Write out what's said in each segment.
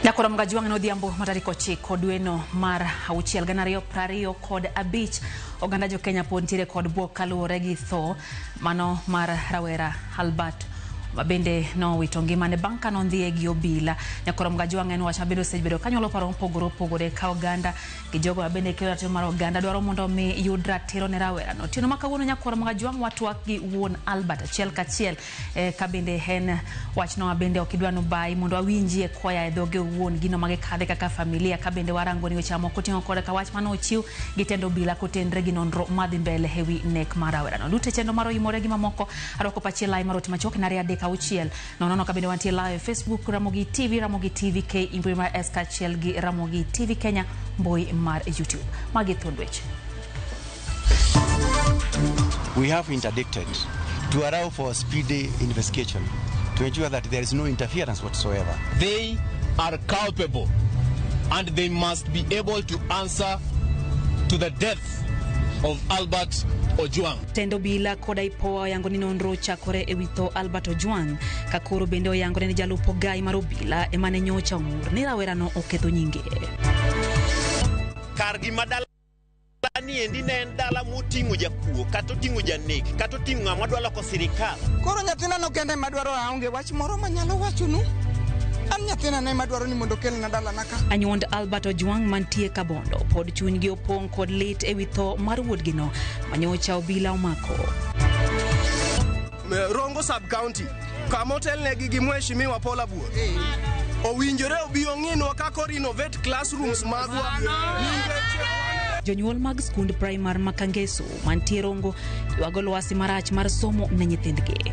Nakora mgajuang no diambo matariko chiko dueno mar auchiel ganario prario kod abich oganda jo Kenya pontire kod buok kaluwore gi tho mano mar rawera Albert mabende no wito ngimane bang' ka nondhiye gi obila. Nyakoro mgajuang en wach mabedo sebedo kanyolo paro pogore ka oganda gi jogo mabende kelo ratiro mar oganda dwaro mondo mi yud ratiro ne rawera no. Tieno makawuono nyakoro mgajuang watwak gi wuon Albert achiel kachiel ka bende hen wach no mabende okidwano bai mondo awinjie koya e dhoge wuon gino mage kadhe kaka familia ka bende warango ni weche moko tingo koda ka wach mano ochiw gi tendo obila kotenre gi nonro madhi mbele hewi nek mar rawera no. Dute chendo maro yimore gi mamoko aroko pachiel maro timachok na ria deka uchiel nono kabende wantie live Facebook Ramogi TV K imbui mar Eskachiel gi Ramogi TV Kenya mbui mar YouTube magi thondweche. We have interdicted to allow for a speedy investigation to ensure that there is no interference whatsoever. They are culpable and they must be able to answer to the death of Albert Ojwang. Tendo bila koda ipoa yango ni nonro chakore e wito Albert Ojwang kakoro bende oyango ni jalupo gai marobila emane nyocha umur ni rawera no oketho nyinge. Kargi madala ni endi ne ndala mutingu jakuo kato tingu janek kato tingu ng'ama dwalo ko sirikal. Koro nyathina no kende madwaro aonge wach moro manyalo wachonu. An nyathina ne madwaro ni mondo kel na dala naka. Anyuond Albert Ojwang mantie Kabondo pod chunygi opong kod lit e wito mar wuodgi no manyocha obila omako. Rongo sub county kama hotel negi gi mheshimiwa Paul Abuor. Owinjore obi ong'inwa kako renovate classrooms magwa. Jonyuol mag skund primar Makangeso mantie Rongo ywago lwasi marach mar somo ne nyithindgi.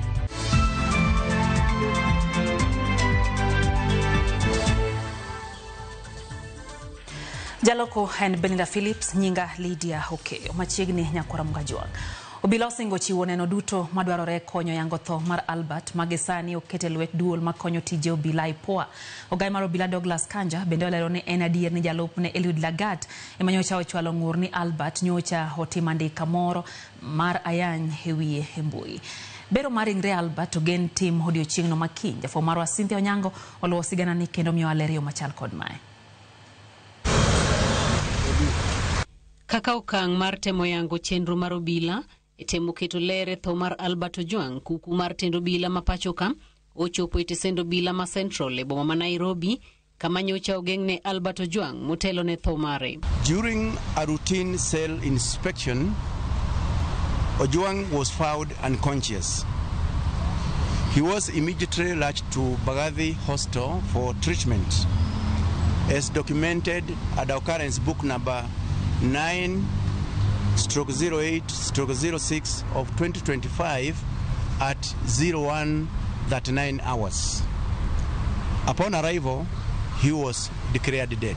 Jaloko en Belinda Phillips nyinga Lydia Hokeyo machiegni nyakora mgajuang. Obila osingo chiwo neno duto madwarore konyo yango tho mar Albert magesani okete lwet duol makonyo tije obila ipoa. Ogai mar obila Douglas Kanja bende olero ni en adier ni jalupne Eliud Lagat emanyocha ochwalo ng'ur ni Albert nyocha otimandika moro mar ayany hewie mbui. Bero mar ingre Albert ogen tim odiochieng' no makiny. Jafo marwa Cynthia Onyango oluwo sigana ni kendo miyo alerio machal kod mae. Kaka okang' mar temo yango chenro mar obila temo keto lere tho mar Albert Ojwang kuku mar tendo obila mapacho ka ochopo itesendo obila ma Central e boma ma Nairobi kama nyocha ogeng'ne Albert Ojwang motelo ne tho mare. During a routine cell inspection, Ojwang was found unconscious. He was immediately rushed to Bagathi Hospital for treatment, as documented at the occurrence book number 9/08/06 of 2025 at 01:39 hours. Upon arrival, he was declared dead.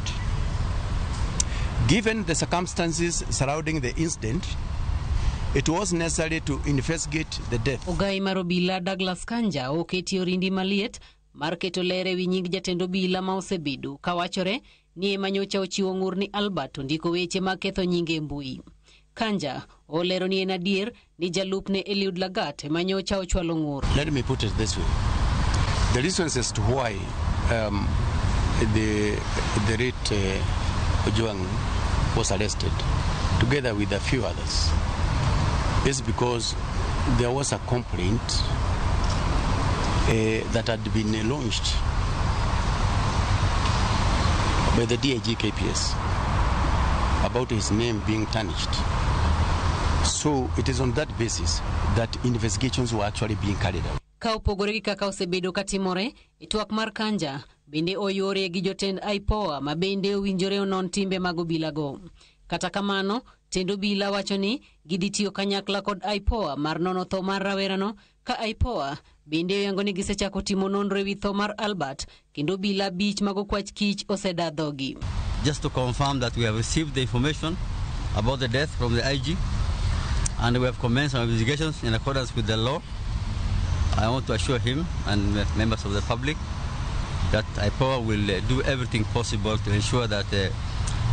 Given the circumstances surrounding the incident, it was necessary to investigate the death. Ogai mar obila Douglas Kanja oketi orindi maliet mar keto lere wi nying jatendo obila ma osebedo kawachore ni emanyocha ochiwo ng'ur ni Albert ndiko weche maketho nyinge mbui. Kanja olero ni en adier ni jalupne Eliud Lagat emanyocha ochwalo ng'ur. Let me put it this way. The reasons as to why the late Ojwang was arrested together with a few others is because there was a complaint that had been launched by the DIG KPS about his name being tarnished. So it is on that basis that investigations were actually being carried out. Ka opogore gi kaka osebedo katimore, itwak mar Kanja bende oyore gi jotend IPOA ma bende owinjore onon timbe mag obila go. Kata kamano, tendo obila wacho ni giditiyo kanyakla kod IPOA mar nono tho mar rawerano ka IPOA bende yango ni gisechako timo nonro ewi tho mar Albert kendo obila bich mago kwach kich osedadhogi. Just to confirm that we have received the information about the death from the IG and we have commenced our investigations in accordance with the law. I want to assure him and members of the public that IPOA will do everything possible to ensure that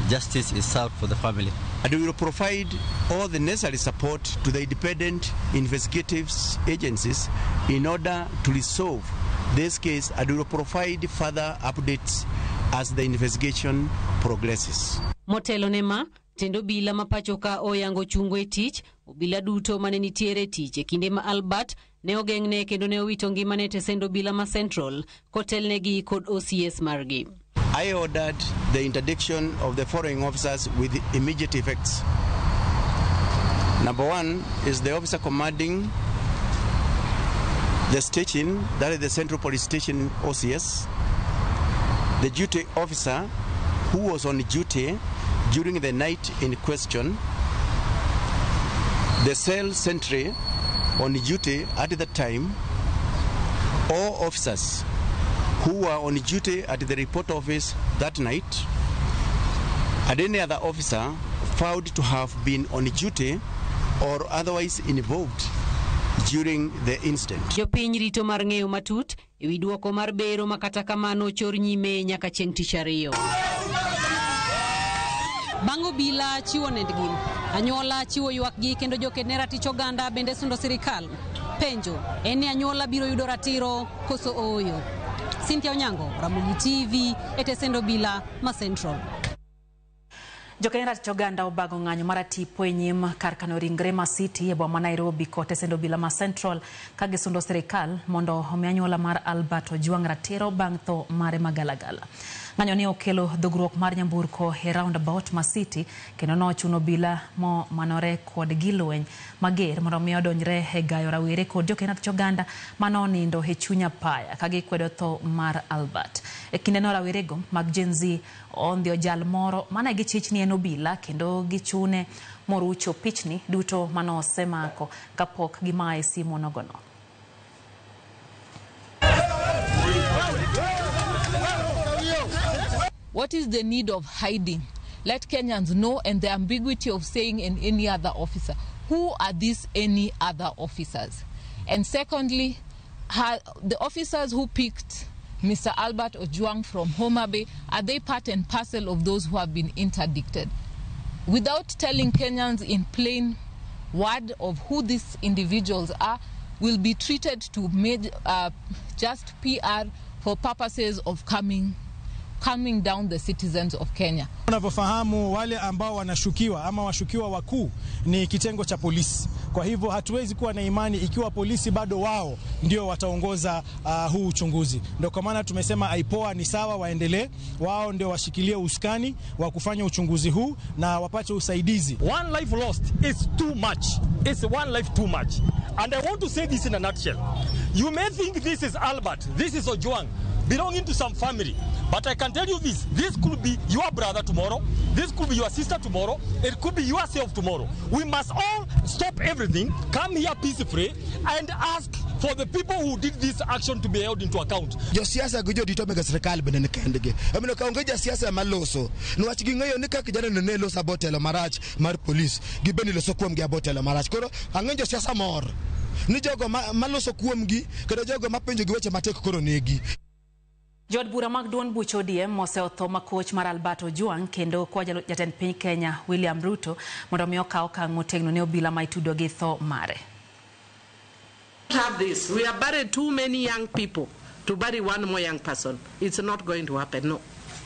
justice is served for the family. And we will provide all the necessary support to the independent investigative agencies in order to resolve this case, and we will provide further updates as the investigation progresses. Motelo nema tendo bila mapachoka oyango chungwe tich obila duto mane nitiere tich e kinde ma Albert ne ogengne kendo ne owito ngimane te sendo bila ma Central kotelnegi kod OCS margi. I ordered the interdiction of the following officers with immediate effects. Number one is the officer commanding the station, that is the Central Police Station OCS, the duty officer who was on duty during the night in question, the cell sentry on duty at that time, all officers who were on duty at the report office that night, and any other officer found to have been on duty or otherwise involved during the incident. Jopiny rito mar ng'eyo matut ewi duoko mar bero makata kamano chor nyime nyaka chieng' tich ariyo. Bango bila chiwo nendgi. Anyola chiwo ywakgi kendo joked ratich oganda bende sundo sirikal. Penjo, eni anyola biro yudo ratiro koso oyo. Cynthia Onyango, Ramogi TV, etesendo bila ma Central. Jokenya ratich oganda obago ng'anyo mar tipo e nyim kar kano ringre ma City e boma Nairobi kote sendo bila ma Central ka gisundo sirikal mondo omi anyola mar Albert Ojwang ratiro bang' tho mare magalagala. Ng'anyo ni okelo dhugruok mar nyamburko e roundabout ma City kendo nochuno bila mo manore kod gilweny mager mondo omi odonjre e gayo rawere kod jokenya ratich oganda manonindo e chuny apaya ka gikwedo tho mar Albert. E kinde no rawerego mag Gen Z ondhio jal moro mane gichich ni en obila kendo gichune morucho pichni duto manosemako kapok gimaye simu nogono. What is the need of hiding? Let Kenyans know, and the ambiguity of saying in any other officer. Who are these any other officers? And secondly, the officers who picked Mr. Albert Ojwang from Homa Bay, are they part and parcel of those who have been interdicted? Without telling Kenyans in plain word of who these individuals are, will be treated to just PR for purposes of calming down the citizens of Kenya. Unavyofahamu wale ambao wanashukiwa ama washukiwa wakuu ni kitengo cha polisi. Kwa hivyo hatuwezi kuwa na imani ikiwa polisi bado wao ndio wataongoza huu uchunguzi. Ndio kwa maana tumesema IPOA ni sawa, waendelee, wao ndio washikilie uskani wa kufanya uchunguzi huu na wapate usaidizi. One life lost is too much. It's one life too much. And I want to say this in a nutshell. You may think this is Albert, this is Ojwang, belonging to some family. But I can tell you this could be your brother tomorrow, this could be your sister tomorrow, it could be yourself tomorrow. We must all stop everything, come here peacefully, and ask for the people who did this action to be held into account. Jo siasa gujo dito mega serikali bene kendege. Amino kaongeja siasa maloso. No achigingayo nika kijana nene losa botelo marach mar police. Gibeni loso kuom gi botelo marach. Koro angenjo siasa mor. Ni jogo maloso kuom gi, kendo jogo mapenjo gi weche matek koro negi. Jod bura mag duond buch ODM moseotho makoch mar Albert Ojwang kendo kwa jatend piny Kenya William Ruto mondo mi okaw okang' motegno ne obila ma itudo gi tho mare. Have this. We have buried too many young people to bury one more young person. It's not going to happen. No.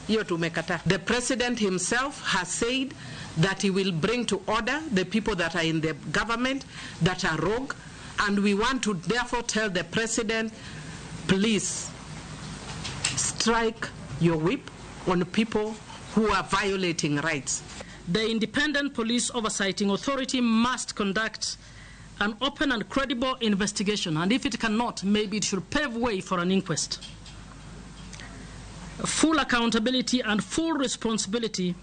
The president himself has said that he will bring to order the people that are in the government that are rogue, and we want to therefore tell the president, please strike your whip on people who are violating rights. The Independent Police Oversighting Authority must conduct an open and credible investigation, and if it cannot, maybe it should pave way for an inquest. Full accountability and full responsibility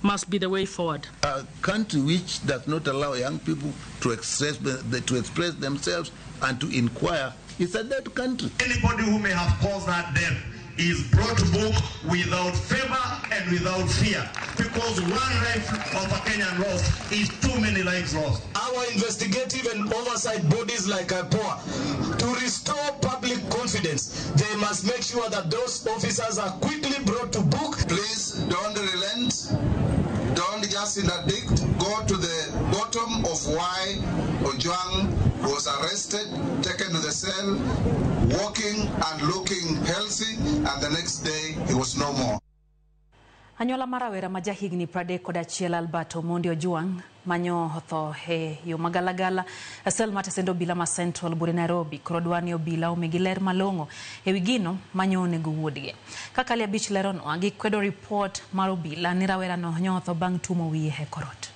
must be the way forward. A country which does not allow young people to express themselves and to inquire is a dead country. Anybody who may have caused that death is brought to book without favor and without fear, because one life of a Kenyan lost is too many lives lost. Our investigative and oversight bodies like IPOA, to restore public confidence, they must make sure that those officers are quickly brought to book. Please don't relent, don't just interdict, go to the bottom of why Ojwang was arrested, taken to the cell, walking and looking healthy, and the next day he was no more. Anyuola mar rawera ma jahigni 31 Albert Omondi Ojwang manyo otho yo magalagala sel matesendo obila ma Central Bure Nairobi koro dwani obila omigi ler malong'o ewi gino manyo onego wuodgi. Kaka Ali Abich leronwa gikwedo report mar obila ni rawera no nyotho bang' tumo wiye e korot.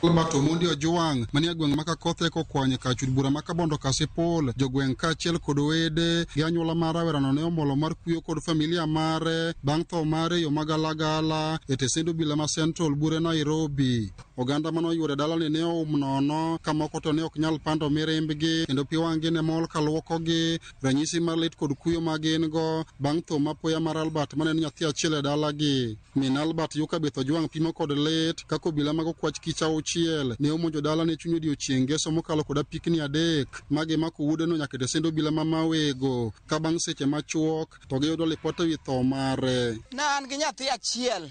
Albert Omondi Ojwang mania gweng' maka kothe ko kwanye ka chud bura maka bondo kasipol jogweng' ka achiel kod wede gi anyuola mar rawera no ne omolo mar kuyo kod familia mare bang' tho mare yo magalagala e tesendo obila ma Central Bure Nairobi. Oganda mano yuore dalani ne nono ka moko to ne ok nyal pando mirimbgi kendo pi wang'gi ne mol kaluokogi ranyisi mar lit kod kuyo magin go bang' tho mapoya mar Albert mane nyathi achiel e dalagi. Min Albert Yuka Beth Ojwang pimo kod lit kako obila mago kwach kicha ne omonjo dala ne chunyo odiochieng' ngeso mokalo kod apikni 3 magi mako wuode no nyaka tesendo obila mamawego ka bang' seche machuok to giyudo lipot ewi tho mare. An gi nyathi achiel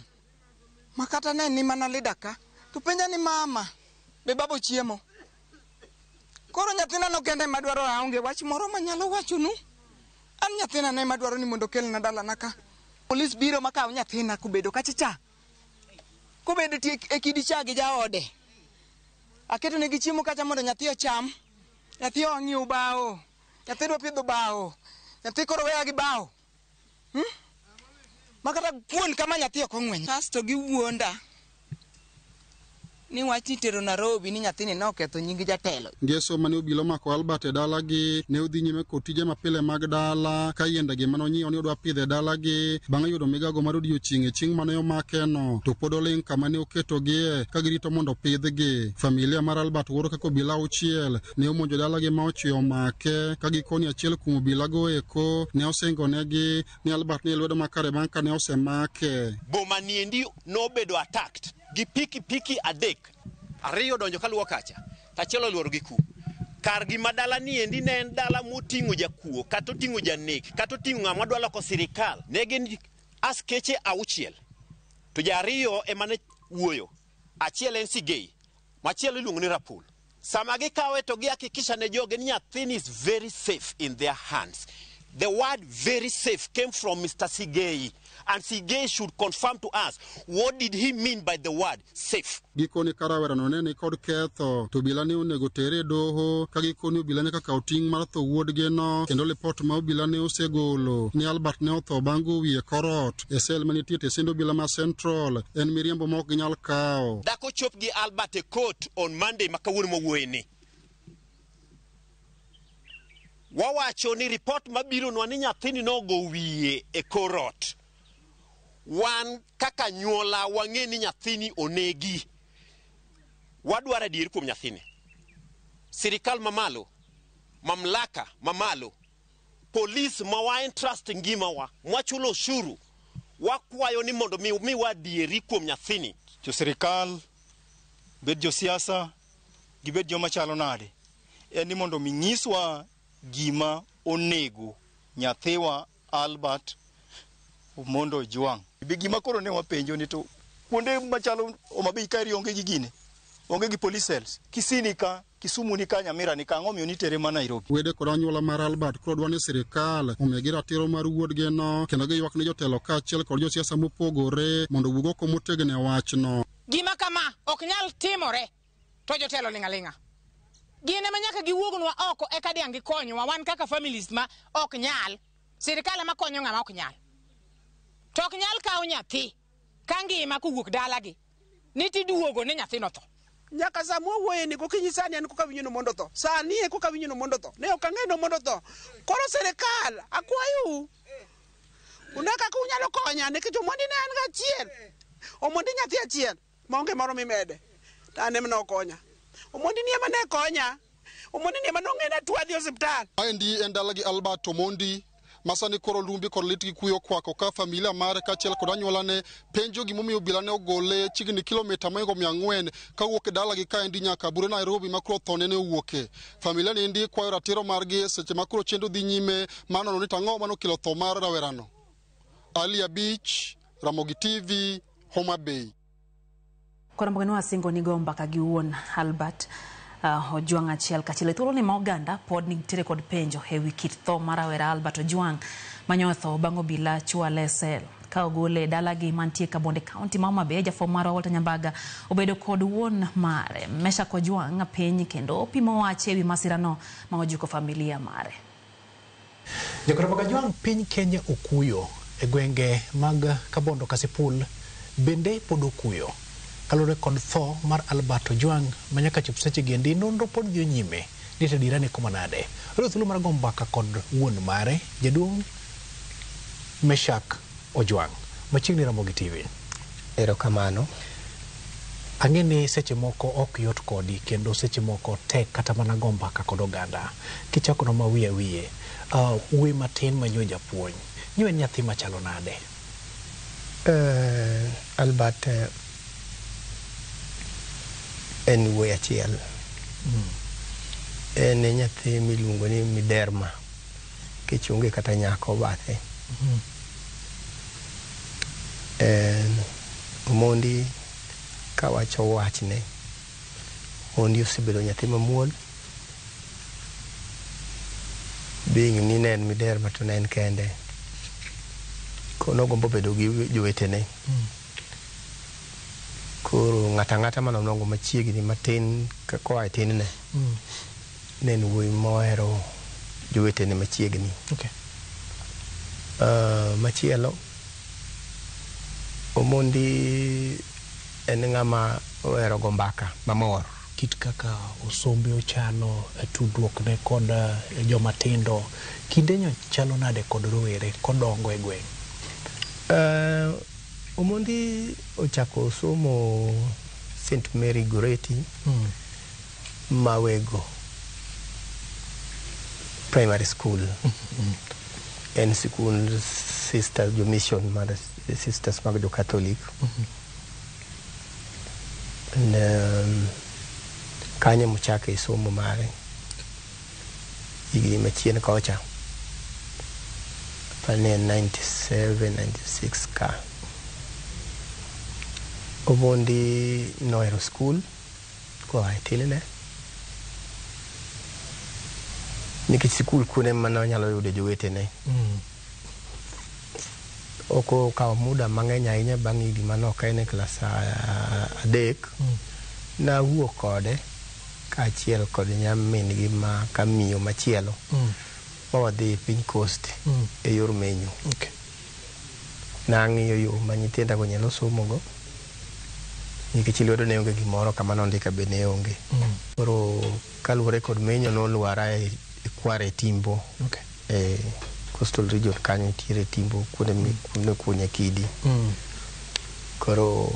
makata ne ni mana lidaka to penja ni mama be babo chiemo. Koro nyathina no kende madwaro aonge wach moro manyalo wachonu. An nyathina ne madwaro ni mondo kelna dala naka. Polis biro makaw nyathina kubedo kachicha. Kubedo e kidicha gi jaode. Aketo ne gichiemo kacha mondo nyathi ocham. Nyathi ong'iyo bao. Nyathi dwa pidho bao. Nyathi koro weya gi bao. Makata kuon kama nyathi ok ong'weny. Kasto giwuonda ni wach itero Nairobi ni nyathini noketho nying jatelo. Ngeso mane obila mako Albert e dalagi ne odhi nyime kod tije mapile mag dala ka yiendegi mane onyiewo ni odwa pidho e dalagi bang' yudo migago mar odiochieng' e chieng' mane omake no to pod oling' kama ne oketogie ka girito mondo pidhgi. Familia mar Albert wuoro kaka obila auchiel ne omonjo dalagi ma ochweyo make ka gikoni achiel kuom obilago eko ne osingonegi ni Albert ne lwedo makare bang' ka ne osemake. Boma niendi nobedo attacked gi piki 3 ariyo donjo kaluwo kacha tachielo luoro gi ku kar gi madala niendi ne en dala moting'o jakuo kata oting'o janek kata oting'o ng'ama dwa loko sirikal ne gin askeche 6 to jariyo emane wuoyo achiel en Sigei machielo iluongo ni Rapul. Sama gikawe to gihakikisha ne joge ni nyathini is very safe in their hands. The word very safe came from Mr. Sigei. And Sigei should confirm to us what did he mean by the word safe. Gikoni karawera no ne kod ketho to obila ne onego tere doho ka gikoni obila nyaka kaw ting' mar tho wuodgi no kendo lipot ma obila ne osegolo ni Albert ne otho bang' wiye korot e sel manitie tesendo obila ma Central en miriambo ma ok ginyal kawo. Dako chop gi Albert e court on Monday makawuono mawuoyeni. Wawacho ni report mabiro nwa ni nyathini nogo wiye e korot. Wan kaka nyuola wang'e ni nyathini onegi. Wadwaro adier kuom nyathini. Sirikal mamalo, mamlaka mamalo, polis ma wa entrust ngimawa, mwachulo ushuru, wakwayo ni mondo mi wadieri kuom nyathini. Jo sirikal, bed jo siasa, gibed jo machalo nade. Ni mondo mi nyiswa gima onego nyathiwa Albert Omondi Ojwang'. Gima koro ne wapenjo ni to kuonde machalo Homabay kaeri onge gi gine, onge gi police cells. Kisini ka, Kisumu ni ka, Nyamira ni ka, ng'omiyo ni tere ma Nairobi. Wede kod anyuola mar Albert koro dwani sirikal omigi ratiro mar wuodgi no kendo giywak ni jotelo ka achiel kod josiasa mopogore mondo wuog oko motegno e wachno. Gima kama ok nyal timore to jotelo ling'aling'a. Gine ma nyaka giwuognwa oko eka diang' gikonywa wan kaka families ma ok nyal. Sirikal ema konyo ng'ama ok nyal. To ok nyal kawo nyathi ka ngima kowuok dalagi ni tiduogo ni nyathino tho. Nyaka sa mwuoye ni kokinyi sani an koka winyo no mondo tho. Sani e koka winyo no mondo tho. Ne ok ang'e no mondo tho. Koro sirikal akwayo unaka ka unyalo konya nikech Omondi ne an gachiel. Omondi nyathi achiel maonge moro mimede. An ema nokonya. Omondi ni ema ne konya. Omondi ni ema nong'ena tuadhi osiptal. Maendi en dalagi Albert Omondi masani koro lumbi kod lit gi kuyo kwako ka familia mare kachiel kod anyuolane penjo gimomiyo obila ne ogole chiegni kilomita maingo 400 kawuok e dalagi kaendi nyaka Bure Nairobi makoro thone ne owuoke. Familia niendi kwayo ratiro margi seche makoro chendo dhi nyime manono ni tang'o manokelo tho mar rawerano. Ali Abich, Ramogi TV, Homabay. Kora mbogeno asingo ni gomba ka giwuon Albert Ojwang' achiel kachiel thuolo ni moganda pod nitiere kod penjo ewi kit tho mar rawera Albert Ojwang' manyotho bang' obila chwale sel. ka ogole dalagi mantie Kabonde County Mama Bay jafomaro Walter Nyambaga obedo kod wuon mare Meshak Ojwang piny kendo pimo wache wi masirano ma ojuko familia mare. Jokoroboga Ojwang piny Kenya okuyo e gwenge mag Kabondo Kasipul bende pod okuyo kalore kod tho mar Albert Ojwang manyaka chop seche gendi nonro pod dhi nyime ni tadirane komanade. Ruthulu mar gombaka kod wuon mare jaduong' Meshak Ojwang machiegni Ramogi TV. Erokamano. Ang'eni seche moko ok yot kodi kendo seche moko tek kata mana gombaka kod oganda kichako no ma wiye uwe matin manyo japuonj nyuen nyathi machalo nade. Albert en wuoyi achiel. En nyathi miluongo ni Miderma kichunge kata nyako bathe. Omondi kawacho wachne omondi osebedo nyathi mamuol being ni ne en Miderma to ne en kende kono gombo bedo gi jowetene. Koro ng'ata manonongo machiegni matin koa e tin-ne ne en wuoyi mohero jowetene machiegni. Machielo Omondi en ng'ama ohero gombaka mamor. Kit kaka osombe ochalo tudruok ne kod joma tindo kinde nyo chalo nade kod rowere kodongo e gweng'. Omondi ochako somo St. Mary Goreti Mawego Primary School. En sikul Sisters jo Mission mar Sisters mag jo Catholic. Kanye mochake somo mare higni machien kocha pane 97-96 ka. Omondi nohero school koa e tin-ne nikech sikul kuone manonyalo yudo jowetene. Oko kawo muda mang'eny ahinya bang' higni manok en e klas 3 na wuok kode kaachiel kod nyamin-gi ma kamiyo machielo ma wadhi piny Coast e yor menyo. Nang'iyo yo ma nyithindago nyalo somogo nikech lwedo ne onge gimoro kama nondika be ne onge. Koro kaluwore kod menyo nolwara e Kware Timbo e Coastal Region kanyo nitiere Timbo kuonde kunye Kidi. Koro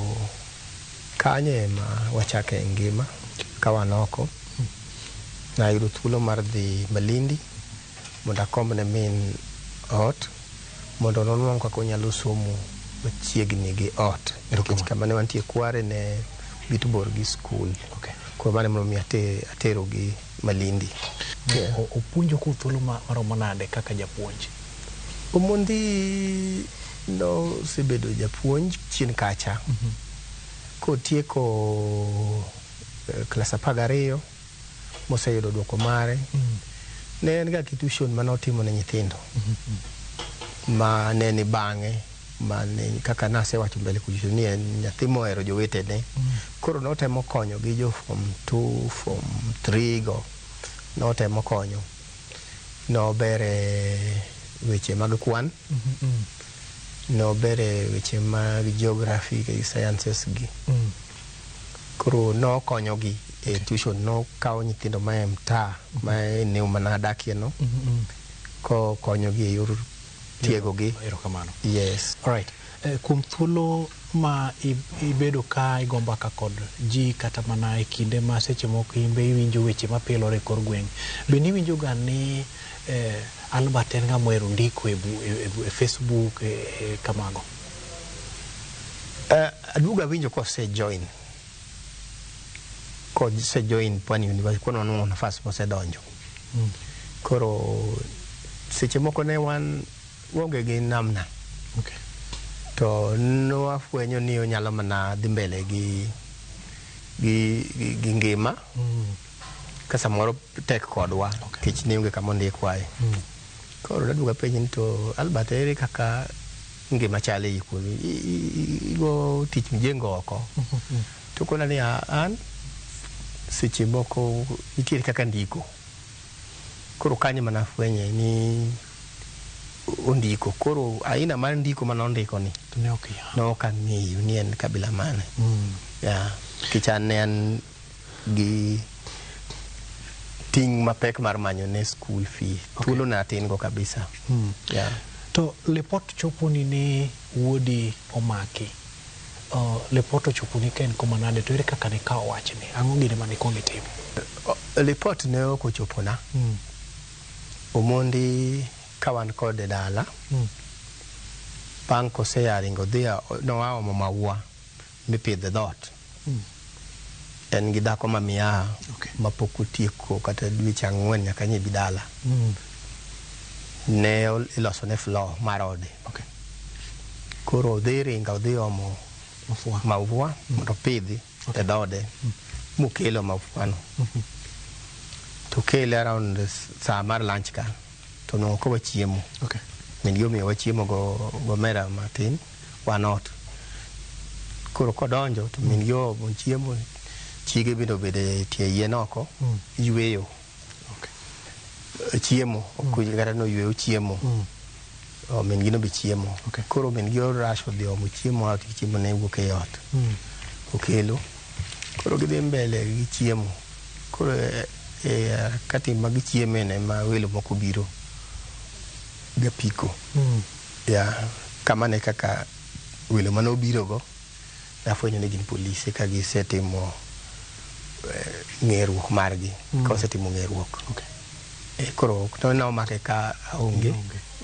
kanyo ema wachake ngima kawan oko. Nayudo thuolo mar dhi Malindi mondo akombne min ot mondo nonwang' kaka onyalo somo machiegni gi ot nikech kama ne wantie Kware ne bitbor gi skul. Koro mane mondo mi atero gi Malindi. Opuonjo ku thuolo maromo nade kaka japuonj? Omondi no sebedo japuonj chien kacha. Kotieko klas 12 moseyudo duoko mare ne en ga tuition manotimo ne nyithindo ma ne ni bang'e mane kaka nasewacho mbele kujicho ni en nyathi mohero jowetene. Koro notemo konyo gi jo form 2 form 3 go notemo konyo. Nobere weche mag kwan, nobere weche mag geography gi sciences gi. Koro nokonyo gi e tuition, nokawo nyithindo ma e mtaa ma ne manadakie no ko konyo gi e yor tiego gi. Erokamano. Yes. Alright. Kuom thuolo ma ibedo ka igombaka kod ji kata mana e kinde ma seche moko imbe iwinjo weche mapilore kor gweng', bende iwinjo ga ni Albert en ng'ama ohero ndiko e Facebook kamago? Aduoga winjo kose join Pwani University kono nwango nafas mosedonjo. Koro seche moko ne wan wonge gi namna. To no afwenyo ni onyalo mana dhi mbele gi ngima ka samoro tek kodwa kich ne onge kama ondikwae. Koro naduoga penjo ni to Albert ere kaka ngima chale ikuni igo tich mjengo oko to kona ni an seche moko nitiere kaka ndiko koro kanye mana fwenye ni ondiko koro aina mar ndiko mana ondiko ni no kang'eyo ni en kabila mane ya kichan en gi ting mapek mar manyo ne school fee tulo na tin go kabisa ya to lepot choponi ne wuodi omaki lepot choponi ken komanade to ere kaka ne ka wachne ang'o gine mane kongi timo lepot ne oko chopona omondi kawan kode dala bang' koseyaringo dhia noaomo maua mipidhe dhot en gi dhako mamiya mapok otieko kata dweche 4 nyaka nyebi dala ne iloso ne floor mar ode koro odhi ringa odhi omo maua mondo pidhi e dhode mokelo mauano to kele around saa mar lunch ka to no ko chiemo min yo mi wachiemo go mera matin wanot koro kodonjo to min yo mon chiemo chige bido bede tie yien oko yweyo chiemo kujigara no yweyo chiemo min gino bi chiemo koro min yo rasho dio mo chiemo ati chiemo ne wuok e ot okelo koro gidhi mbele gi chiemo koro kati mag chiemo ne ma welo moko biro gapiko ya kama ne kaka welo mano biro go nafwenyo ne gin polisi ka gisetimo ng'eruok margi ka osetimo ng'eruok koro to na omake ka onge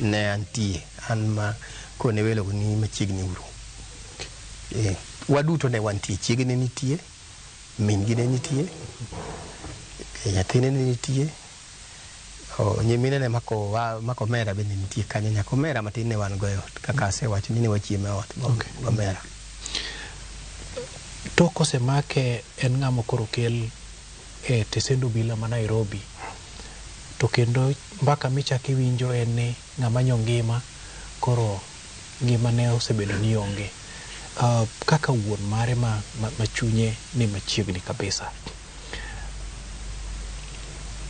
ne antie an ma kone welo ni machiegni uru waduto ne wantie chiegni nitie min gi ne nitie nyathine ne nitie nyimine ne mako mera bende nitie kanyo nyako mera matin ne wan goyo kaka asewacho ni ne wachieme ot mera to kosemake en ng'amo koro kel e tesendo bila ma Nairobi to kendo mbaka michaki winjo en ni ng'ama nyongima koro ngima ne osebedo ni onge kaka wuon mare ma chunye ni machiegni kabisa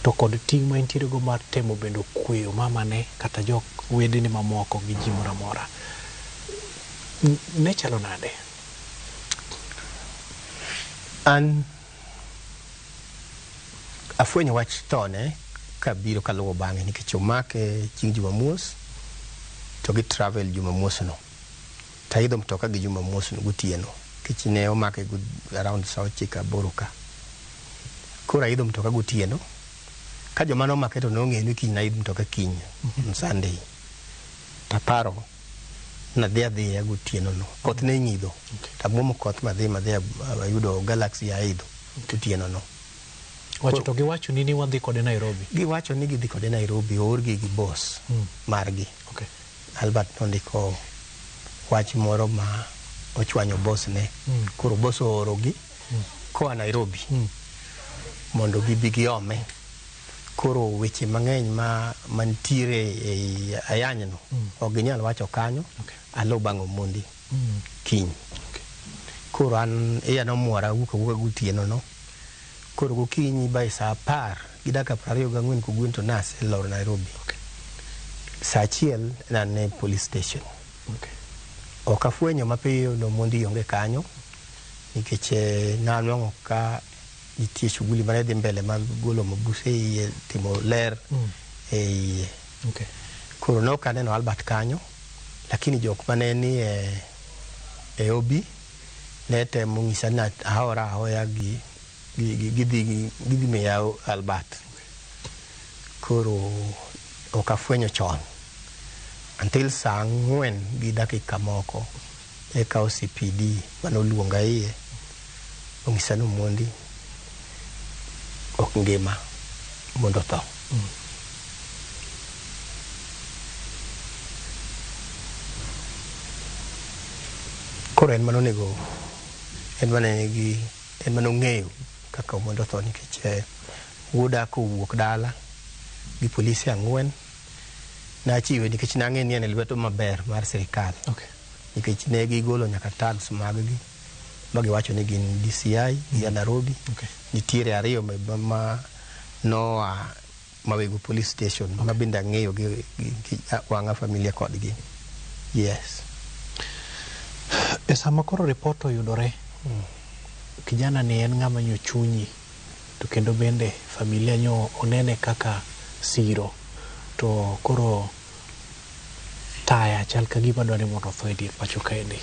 to kod ting' ma intiere go mar temo bendo kweyo mamane kata jok wedene mamoko gi ji moro amora ne chalo nade an afwenyo wach tone kabiro kaluwo bang'e nikech omake chieng' Jumamos to gi travel Jumamos no taidho mtoka gi Jumamos no gotieno kich ne omake around saa 9:08 ka koro aidho mtoka gotieno ka joma nomake to nong'eyo ni kiny naidho mtoka kiny Sunday taparo nadhi adhiya gotieno no koth ne ng'idho tamuomo koth madhi ayudo Galaxy aidho gotieno no wacho to giwacho ni wadhi kode Nairobi giwacho ni gidhi kode Nairobi oorgi gi boss margi Albert nondiko wach moro ma ochwanyo boss ne koro boss oorogi koa Nairobi mondo gibi giome koro weche mang'eny mantiere e ayanyno ok ginyal wacho kanyo alo bang'o mondi kiny koro an iya nomwora wuok gotieno no koro gokinyi by saa 10:24 kogwen to nase lor Nairobi saa 1 nane police station ok afwenyo mapiyo no mondi onge kanyo nikech nanwang'o ka nitie shughuli mane dhi mbele mag golo mabuse iye timo ler e iye koro nok aneno Albert kanyo lakini jok mane ni e obi ne temo ng'isa ni ahora ahoya gidhi miya Albert koro ok afwenyo chon until saa 4:00 moko eka OCPD manoluonga iye ong'isa ni mondi ok ngima mondo tho koro en manonego en manong'eyo kaka mondo tho nikech wuoda kowuok dala gi polisi 4 na chiwe nikech nang'e ni en lweto maber mar sirikal. Nikech ne gigolo nyaka tags mag-gi magiwacho ni gin DCI ya Nairobi. Nitiere ariyo ma noa Mawego police station ma bende ang'eyo gi wang'a familia kodgi. Yes. E sama koro report oyudore, kijana ni en ng'ama nyo chunyi, to kendo bende familia nyo onene kaka siro, to koro taya chal ka gima dwani mondo otho e dier pacho kaendi.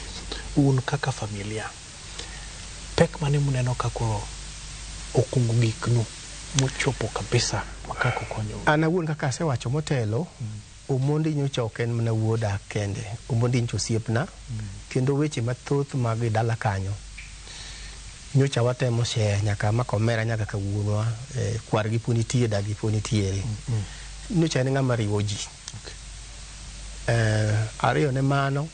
Un kaka familia, pek mane muneno ka koro okungo giknu mochopo kabisa makako konyo? An awuon kaka asewacho motelo, Omondi nyocha ok en mana wuoda kende, Omondi nyocha osiepna, kendo weche mathoth mag dala kanyo nyocha watemo share nyaka makomera nyaka kawuonwa, kwargi po nitie, dagi po nitiere. Nyocha en ng'ama riwo ji. Ariyo ne mano,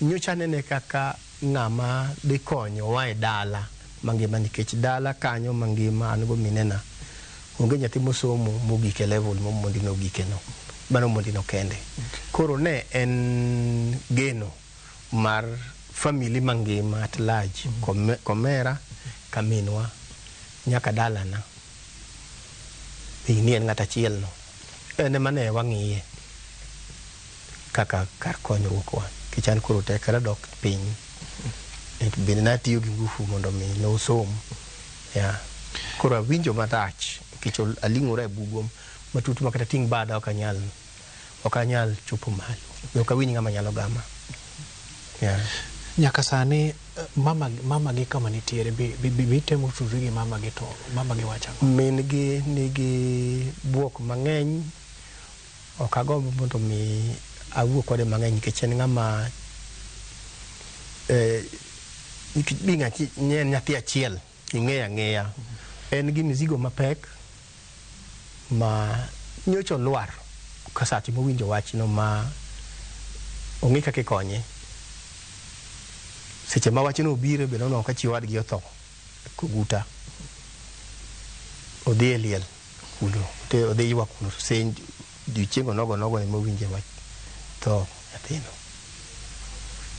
nyocha nene kaka ng'ama dhi konyo wa e dala mangima, nikech dala kanyo mangima an go minena onge nyathi mosomo mogik e level Omondi nogike no, mano Omondi no kende. Koro ne en geno mar family mangima at large, komera kaminwa nyaka dalana, ni en ng'at achiel no, ene mane wang'iye kaka kar konyruok wa, kichan koro tekra dok piny, bende natiyo gi ngufu mondo mi nosom. Koro awinjo marach, nikech aling'ora e bugom matut makata ting' bada ok anyal chopo malo, ok awinj ng'ama nyalo gama. Nyaka sani mama gi kama nitiere, bitemo tudri gi mama gi, to mama gi wacha min gi nigi buok mang'eny, ok agombo mondo mi awuo kode mang'eny nikech en ng'ama nyathi achiel ing'eya ng'eya, en gi mizigo mapek ma nyocha olwar kasache mowinjo wachno, ma ong'e kaka ikonye. Seche ma wachno obire bende nono ka chi wadgi otho koguta, odhi e liel kuno, odhi ywak kuno, odiochieng' nogo ema owinje wach tho nyathino.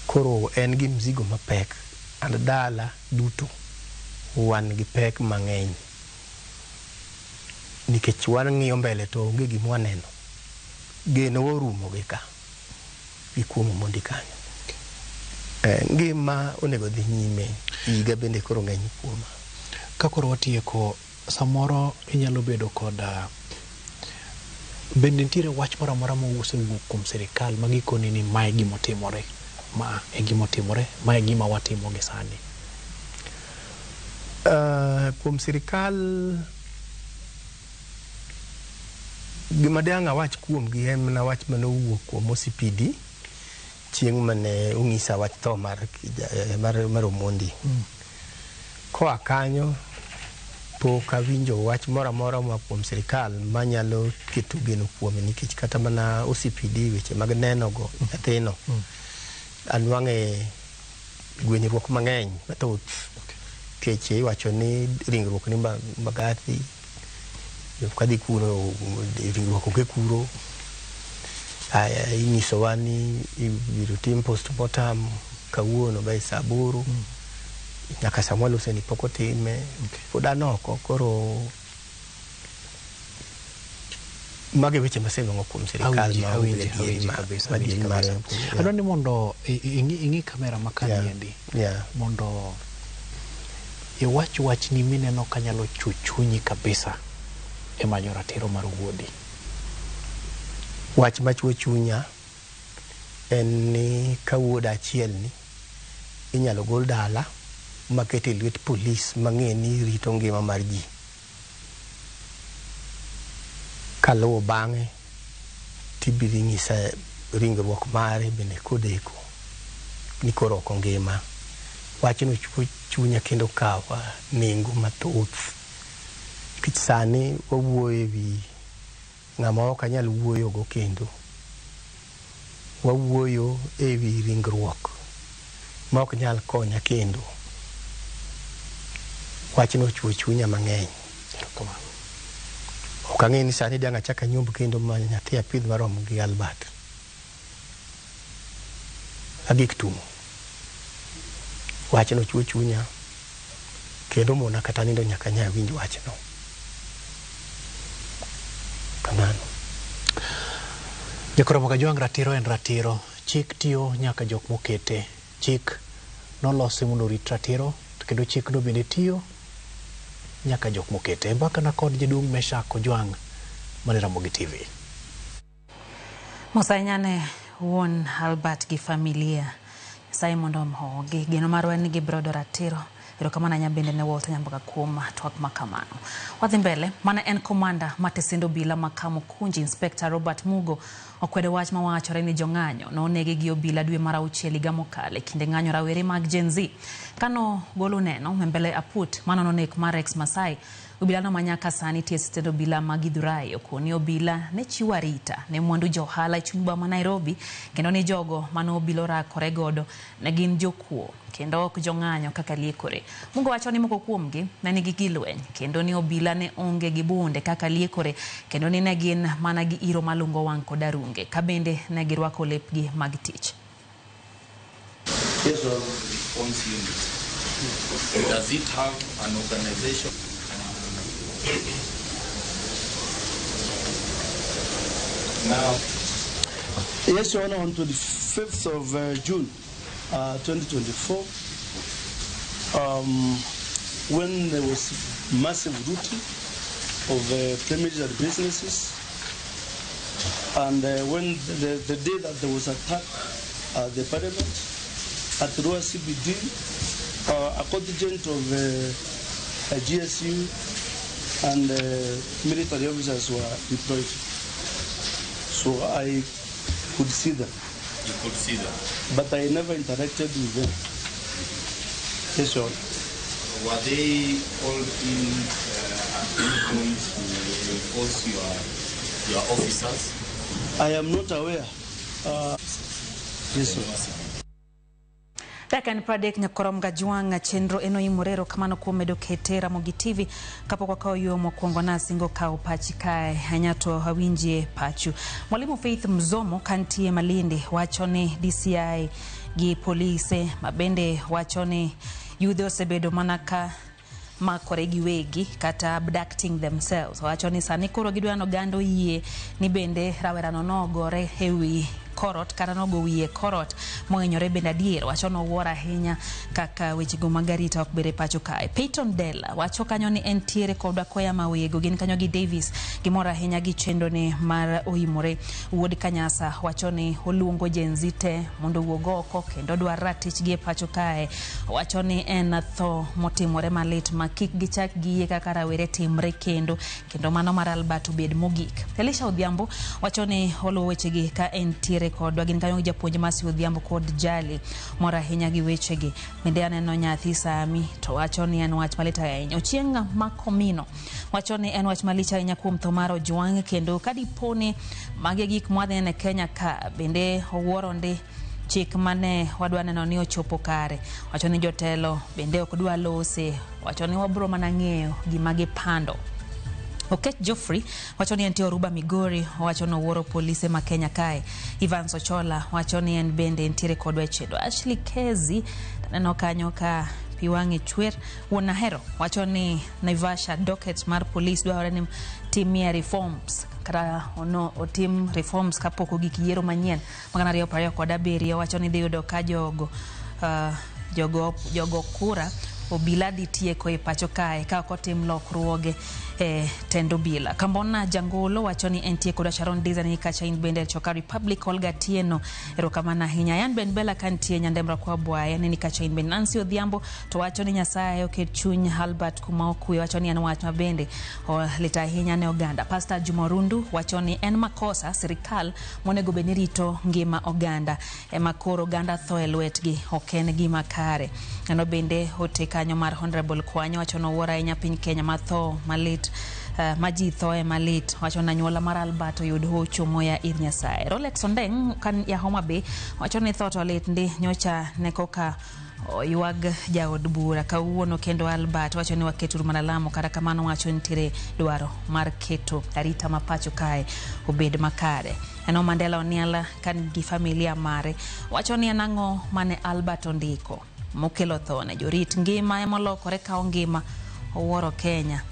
Koro en gi mzigo mapek, and dala duto wan gi pek mang'eny, nikech wan ng'iyo mbele to onge gima waneno. Geno orumo gi ka gi kuom Omondi kanyo. Ngima onego dhi nyime, higa bende koro ng'eny kuoma. Ka koro watieko, samoro inyalo bedo kod bende nitiere wach moro amora mowuok kuom sirikal magikoni ni mae gimotimore, ma e gimotimore, ma e gima watimo gi sani? Kuom sirikal gima dang' awach kuom gi en mana wach manowuok kuom OCPD chieng' mane ong'isa wach tho mar Omondi. Koa kanyo pok awinjo wach moro amora ma kuom sirikal manyalo keto geno kuome, nikech kata mana OCPD weche mag neno go nyathino anwang'e gwenyruok mang'eny mathoth, nikech iwacho ni ringruok ni Mbagathi, kadhi kuro ringruok onge kuro, inyisowa ni ibiro tim postmortem kawuono by saa 8, nyaka Samuel Hussein pok otime, pod anoko. Koro mage weche masenwang'o kuom sirikal adwani mondo ing'i kamera makaniendi, mondo iwach wachni mineno kanyalo chuchunyi kabisa e manyo ratiro mar wuodi. Wach machuo chunya en ni ka wuoda achiel ni inyalo gol dala makete lwet polis mang'e ni rito ngima mar ji, kaluwo bang'e tibiri ng'isa ringruok mare bende kodeko ni koro ok ngima. Wachno chuo chunya kendo kawa nengo mathoth, nikech sani wawuoyo ewi ng'ama ok anyal wuoyo go, kendo wawuoyo ewi ringruok ma ok nyal konya kendo. Wachno chuo chunya mang'eny. Okang'e ni sani dang' achaka nyomb kendo ma nyathi apidh maromo gi Albert. Agik tumo. Wachno chuo chunya. Kendo mona kata nindo nyaka nya winj wachno. Kamano. Jakoromo Kajwang', ratiro en ratiro. Chik tiyo nyaka jok mokete. Chik nolosi mondo rit ratiro, kendo chik no bende tiyo nyaka jok mokete. Mbaka na kod jaduong' Meshak Ojwang' mane Ramogi TV. Musanyane wuon Albert gi familia. Simon Omhogi geno marwa ni gibrodo ratiro. Erokamana nyabende ne Walter Nyamboga kuom twak makamano. Wadhi mbele, mana en komanda matesindo bila makamu kunji Inspector Robert Mugo okwede wach mawachore ni jong'anyo nonegi gi obila dwe mar 6 higa mokalo kinde ng'anyo rawere mag Gen Z. Kano golo neno mbele aput mano nonek mar Rex Masai. Obila no manyaka sani tiesindo bila mag Githurai okoni obila ne chiwo arita ne mwandu johala chumba ma Nairobi kendo ni jogo mano obila rakore godo ne gin jokuo kendo ok jong'anyo kaka liekore. Mungo wacho ni moko kuomgi ne nigi gilweny kendo ni obila ne onge gi bunde kaka liekore kendo ni ne gin mana gi iro malungo wang' kod arunge ka bende ne girwako lepgi mag tich. Does it have an organization? Now, yes, Your Honor, on 25th of June 2024, when there was massive looting of premises and businesses, and when the day that there was attack at the parliament at Rua CBD, a contingent of GSU and military officers were deployed. So I could see them. You could see them? But I never interacted with them. Yes, Your Honor. Were they all in uniforms to enforce your officers? I am not aware. Yes, sir. Dakan pradek nyakorom Kajwang' chenro eno imorero kamano kuom medo kete Ramogi TV kapo kwa kao yo mokwongo na singo kao pachi kae hanyato hawinjie pachu. Mwalimu Faith Mzomo kantie Malindi wachone DCI gi polise mabende wachone yudhe osebedo manaka makore giwegi kata abducting themselves. Wachoni sani koro gidwano gando yie ni bende rawerano nogore hewi korot kata nogo wiye korot mohinyore bende adier wachono wuora ahinya kaka wechego magarita ok bere pacho kae. Peyton Della wacho kanyo ni entiere kod akoya mawego gin kanyo gi Davis gimora ahinya gi chendo ne mar oimore. Wuod Kanyasa wacho ni oluongo Gen Z te mondo wuog oko kendo dwar ratich gi pacho kae. Wacho ni en tho motimore malit makik gichak giye kaka rawere timre kendo mano mar Albert obed mogik. Elisha Odhiambo wacho ni olo wechegi ka entiere kod wagin kanyo japuonj Masi Odhiambo kod Jali mora ahinya gi wechegi. Bende aneno nyathi Sami to wacho ni en wach malit ahinya. Ochieng' Makomino wacho ni en wach malich ahinya kuom tho mar Ojwang' kendo kadipone mage gik mwadhene Kenya ka bende owuoro ndi chik mane wadwa neno ni ochopo kare. Wacho ni jotelo bende ok dwa lose. Wacho ni wabro mana ng'eyo gima gipando. Oket Joffrey wacho ni enti Oruba Migori wacho no wuoro polise ma Kenya kae. Ivan Sochola wacho ni en bende entiere kod wechedo. Ashley Kezi neno kanyo ka piwangi chwer. Wuona Hero wacho ni Naivasha docket mar police dwaro ni timia reforms kata ono otim reforms kapoko gik yiero manyien magana 2027 wacho ni dhiyudo ka jogo kura obila ditieko e pacho kae ka okotim lokruoge tendo bila. Kambona Jangolo wacho ni entie kod Sharon Dizani kacha in bende choka Republic Olga Tieno erokamana hinya yan ben bela kantie nyandemra kwa bwaye ni kacha in ben Nancy Odhiambo to wacho ni Nyasaye oket chuny Albert kuma okwe wacho ni en wach mabende leta hinya ne oganda. Pastor Jumorundu wacho ni en makosa sirikal monego benirito ngima oganda makoro oganda tho e lwetgi oken gima kare. Ano bende kanyo mar Honorable Kwanyo wacho no wuora enya piny Kenya matho malit maji thoe malit wacho na nyola mar Albert yud hocho moya ir Nyasaye. Rolex Ondeng kan ya Homa Bay wacho ni thot olit ndi nyocha ne koka Yuag jaod bura kawuono kendo Albert wacho ni waketo manalamo kata kamano wacho nitire dwaro mar keto arita mapacho kae obed makare. Eno Mandela oniala kan gi familia mare wacho ni anang'o mane Albert ondiko mokelo thone jorit ngima emolokore ka ngima owuoro Kenya